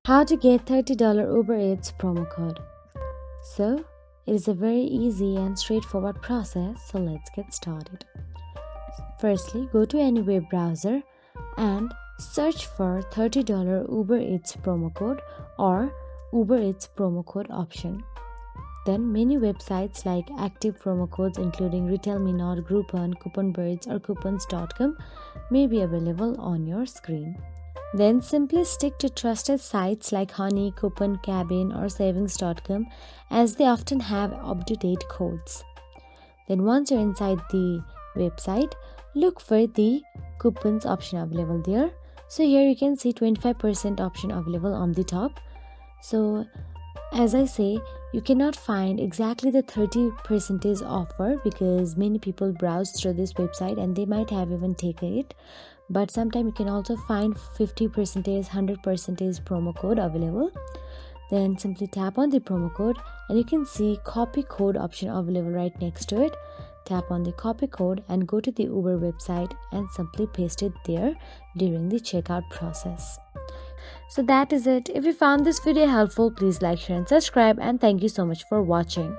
How to get $30 Uber Eats promo code. So, it is a very easy and straightforward process, so let's get started. Firstly, go to any web browser and search for $30 Uber Eats promo code or Uber Eats promo code option. Then many websites like active promo codes including RetailMeNot, Groupon, CouponBirds or coupons.com may be available on your screen. Then simply stick to trusted sites like Honey, Coupon, Cabin or Savings.com as they often have up-to-date codes. Then once you're inside the website, look for the coupons option available there. So here you can see 25% option available on the top. So as I say, you cannot find exactly the 30% offer because many people browse through this website and they might have even taken it. But sometimes you can also find 50%, 100% promo code available. Then simply tap on the promo code and you can see copy code option available right next to it. Tap on the copy code and go to the Uber website and simply paste it there during the checkout process. So that is it. If you found this video helpful, please like, share and subscribe, and thank you so much for watching.